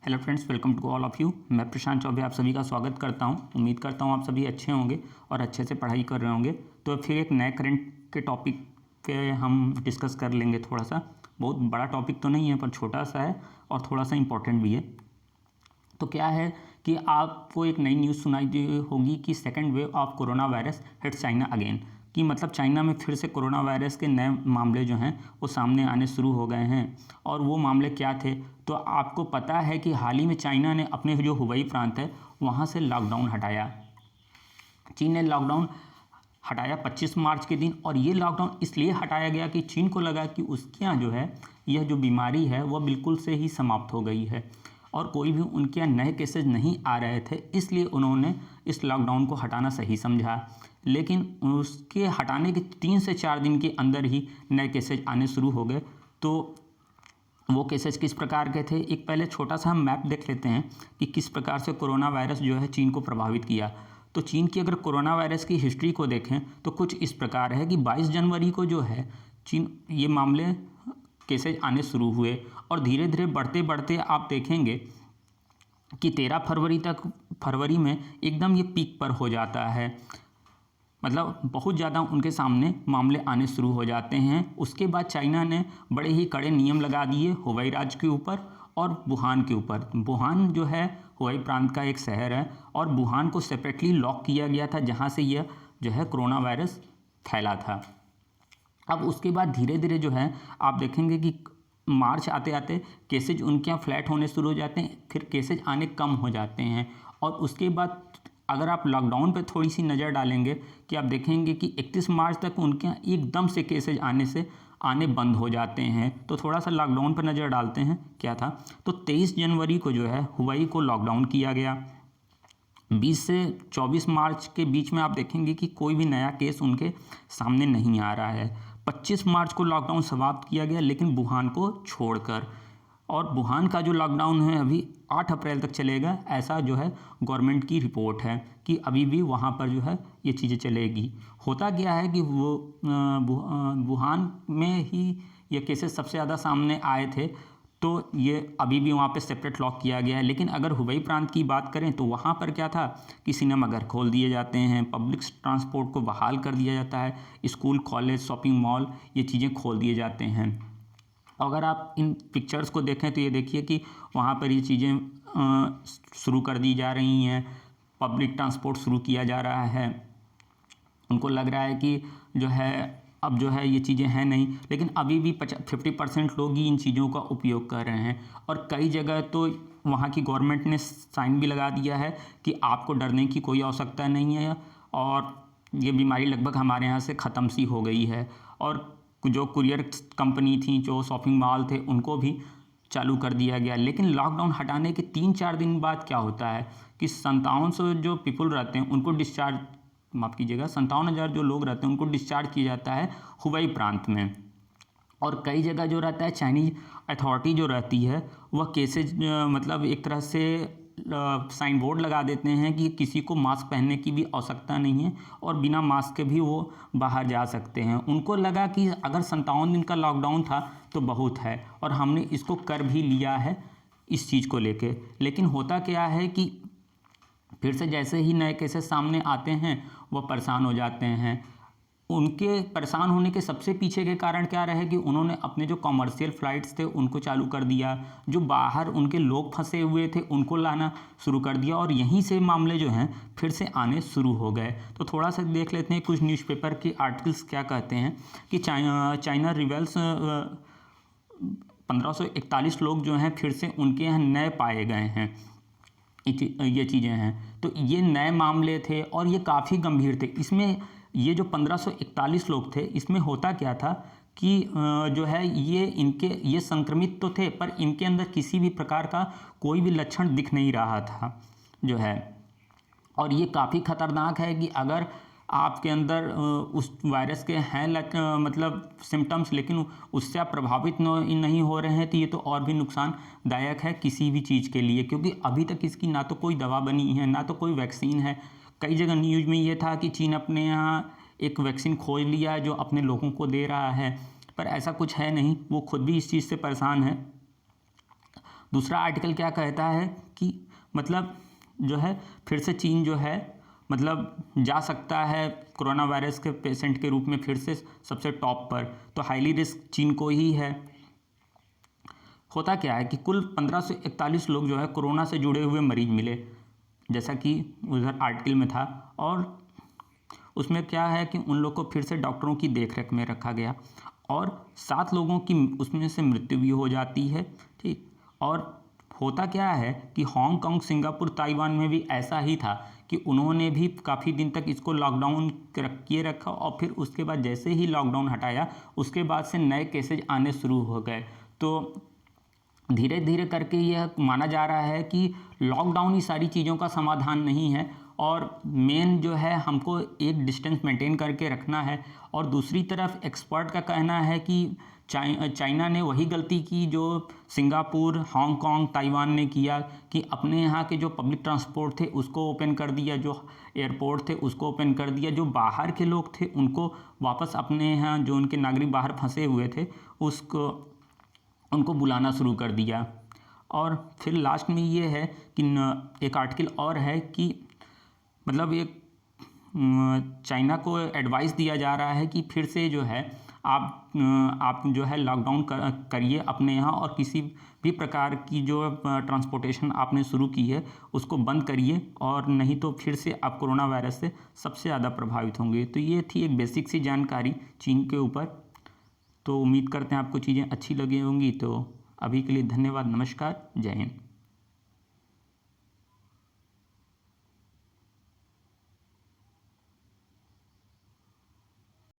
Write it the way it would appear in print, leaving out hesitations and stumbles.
Hello friends, welcome to all of you. मैं प्रशांत चौबे आप सभी का स्वागत करता हूं। उम्मीद करता हूं आप सभी अच्छे होंगे और अच्छे से पढ़ाई कर रहे होंगे। तो फिर एक नए करंट के टॉपिक पे हम डिस्कस कर लेंगे। थोड़ा सा बहुत बड़ा टॉपिक तो नहीं है पर छोटा सा है और थोड़ा सा इम्पोर्टेंट भी है। तो क्या है कि आपको एक नई न्यूज़ सुनाई दी होगी कि second wave of corona virus hit China again, कि मतलब चाइना में फिर से कोरोना वायरस के नए मामले जो हैं वो सामने आने शुरू हो गए हैं। और वो मामले क्या थे, तो आपको पता है कि हाल ही में चाइना ने अपने जो हुबई प्रांत है वहाँ से लॉकडाउन हटाया। चीन ने लॉकडाउन हटाया 25 मार्च के दिन, और ये लॉकडाउन इसलिए हटाया गया कि चीन को लगा कि उसके यहाँ जो है यह जो बीमारी है वह बिल्कुल से ही समाप्त हो गई है और कोई भी उनके यहाँ नए केसेज नहीं आ रहे थे, इसलिए उन्होंने इस लॉकडाउन को हटाना सही समझा। लेकिन उसके हटाने के 3 से 4 दिन के अंदर ही नए केसेज आने शुरू हो गए। तो वो केसेज किस प्रकार के थे, एक पहले छोटा सा हम मैप देख लेते हैं कि किस प्रकार से कोरोना वायरस जो है चीन को प्रभावित किया। तो चीन की अगर कोरोना वायरस की हिस्ट्री को देखें तो कुछ इस प्रकार है कि 22 जनवरी को जो है चीन ये मामले केसेज आने शुरू हुए और धीरे धीरे बढ़ते बढ़ते आप देखेंगे कि 13 फरवरी में एकदम ये पीक पर हो जाता है। मतलब बहुत ज़्यादा उनके सामने मामले आने शुरू हो जाते हैं। उसके बाद चाइना ने बड़े ही कड़े नियम लगा दिए हुबई राज्य के ऊपर और वुहान के ऊपर। वुहान जो है हुबई प्रांत का एक शहर है और वुहान को सेपरेटली लॉक किया गया था, जहाँ से यह जो है कोरोना वायरस फैला था। अब उसके बाद धीरे धीरे जो है आप देखेंगे कि मार्च आते आते केसेज उनके यहाँ फ्लैट होने शुरू हो जाते हैं, फिर केसेज आने कम हो जाते हैं। और उसके बाद अगर आप लॉकडाउन पे थोड़ी सी नज़र डालेंगे कि आप देखेंगे कि 31 मार्च तक उनके यहाँ एकदम से केसेज आने बंद हो जाते हैं। तो थोड़ा सा लॉकडाउन पर नज़र डालते हैं क्या था। तो 23 जनवरी को जो है हुबई को लॉकडाउन किया गया। 20 से 24 मार्च के बीच में आप देखेंगे कि कोई भी नया केस उनके सामने नहीं आ रहा है। 25 मार्च को लॉकडाउन समाप्त किया गया, लेकिन वुहान को छोड़कर। और वुहान का जो लॉकडाउन है अभी 8 अप्रैल तक चलेगा, ऐसा जो है गवर्नमेंट की रिपोर्ट है कि अभी भी वहाँ पर जो है ये चीज़ें चलेगी। होता क्या है कि वो वुहान में ही ये केसेस सबसे ज़्यादा सामने आए थे, तो ये अभी भी वहाँ पे सेपरेट लॉक किया गया है। लेकिन अगर हुबई प्रांत की बात करें तो वहाँ पर क्या था कि सिनेमाघर खोल दिए जाते हैं, पब्लिक ट्रांसपोर्ट को बहाल कर दिया जाता है, स्कूल कॉलेज शॉपिंग मॉल ये चीज़ें खोल दिए जाते हैं। अगर आप इन पिक्चर्स को देखें तो ये देखिए कि वहाँ पर ये चीज़ें शुरू कर दी जा रही हैं, पब्लिक ट्रांसपोर्ट शुरू किया जा रहा है। उनको लग रहा है कि जो है अब जो है ये चीज़ें हैं नहीं, लेकिन अभी भी 50% लोग ही इन चीज़ों का उपयोग कर रहे हैं। और कई जगह तो वहाँ की गवर्नमेंट ने साइन भी लगा दिया है कि आपको डरने की कोई आवश्यकता नहीं है और ये बीमारी लगभग हमारे यहाँ से ख़त्म सी हो गई है। और जो कुरियर कंपनी थी, जो शॉपिंग मॉल थे, उनको भी चालू कर दिया गया। लेकिन लॉकडाउन हटाने के 3-4 दिन बाद क्या होता है कि 5700 जो पीपल रहते हैं उनको डिस्चार्ज, माफ़ कीजिएगा, 57,000 जो लोग रहते हैं उनको डिस्चार्ज किया जाता है हुबई प्रांत में। और कई जगह जो रहता है चाइनीज अथॉरिटी जो रहती है वह केसेज मतलब एक तरह से साइन बोर्ड लगा देते हैं कि किसी को मास्क पहनने की भी आवश्यकता नहीं है और बिना मास्क के भी वो बाहर जा सकते हैं। उनको लगा कि अगर 57 दिन का लॉकडाउन था तो बहुत है और हमने इसको कर भी लिया है इस चीज़ को लेके। लेकिन होता क्या है कि फिर से जैसे ही नए केसेस सामने आते हैं वो परेशान हो जाते हैं। उनके परेशान होने के सबसे पीछे के कारण क्या रहे कि उन्होंने अपने जो कॉमर्शियल फ़्लाइट्स थे उनको चालू कर दिया, जो बाहर उनके लोग फंसे हुए थे उनको लाना शुरू कर दिया और यहीं से मामले जो हैं फिर से आने शुरू हो गए। तो थोड़ा सा देख लेते हैं कुछ न्यूज़पेपर के आर्टिकल्स क्या कहते हैं कि चाइना रिवेल्स 1541 लोग जो हैं फिर से उनके यहाँ नए पाए गए हैं। ये चीज़ें हैं, तो ये नए मामले थे और ये काफ़ी गंभीर थे। इसमें ये जो 1541 लोग थे, इसमें होता क्या था कि जो है ये संक्रमित तो थे पर इनके अंदर किसी भी प्रकार का कोई भी लक्षण दिख नहीं रहा था जो है। और ये काफ़ी ख़तरनाक है कि अगर आपके अंदर उस वायरस के हैं मतलब सिम्टम्स, लेकिन उससे आप प्रभावित नहीं हो रहे हैं, तो ये तो और भी नुकसानदायक है किसी भी चीज़ के लिए, क्योंकि अभी तक इसकी ना तो कोई दवा बनी है ना तो कोई वैक्सीन है। कई जगह न्यूज़ में ये था कि चीन अपने यहाँ एक वैक्सीन खोज लिया है जो अपने लोगों को दे रहा है, पर ऐसा कुछ है नहीं। वो खुद भी इस चीज़ से परेशान है। दूसरा आर्टिकल क्या कहता है कि मतलब जो है फिर से चीन जो है मतलब जा सकता है कोरोना वायरस के पेशेंट के रूप में फिर से सबसे टॉप पर, तो हाईली रिस्क चीन को ही है। होता क्या है कि कुल 1541 लोग जो है कोरोना से जुड़े हुए मरीज मिले, जैसा कि उधर आर्टिकल में था, और उसमें क्या है कि उन लोग को फिर से डॉक्टरों की देखरेख में रखा गया और 7 लोगों की उसमें से मृत्यु भी हो जाती है। ठीक, और होता क्या है कि हांगकांग, सिंगापुर, ताइवान में भी ऐसा ही था कि उन्होंने भी काफ़ी दिन तक इसको लॉकडाउन किए रखा और फिर उसके बाद जैसे ही लॉकडाउन हटाया उसके बाद से नए केसेज आने शुरू हो गए। तो धीरे धीरे करके यह माना जा रहा है कि लॉकडाउन ही सारी चीज़ों का समाधान नहीं है और मेन जो है हमको एक डिस्टेंस मेंटेन करके रखना है। और दूसरी तरफ एक्सपर्ट का कहना है कि चाइना ने वही गलती की जो सिंगापुर, हांगकांग, ताइवान ने किया कि अपने यहाँ के जो पब्लिक ट्रांसपोर्ट थे उसको ओपन कर दिया, जो एयरपोर्ट थे उसको ओपन कर दिया, जो बाहर के लोग थे उनको वापस अपने यहाँ, जो उनके नागरिक बाहर फंसे हुए थे उनको बुलाना शुरू कर दिया। और फिर लास्ट में ये है कि एक आर्टिकल और है कि मतलब एक चाइना को एडवाइस दिया जा रहा है कि फिर से जो है आप जो है लॉकडाउन करिए अपने यहाँ और किसी भी प्रकार की जो ट्रांसपोर्टेशन आपने शुरू की है उसको बंद करिए, और नहीं तो फिर से आप कोरोना वायरस से सबसे ज़्यादा प्रभावित होंगे। तो ये थी एक बेसिक सी जानकारी चीन के ऊपर। तो उम्मीद करते हैं आपको चीज़ें अच्छी लगी होंगी। तो अभी के लिए धन्यवाद, नमस्कार, जय हिंद।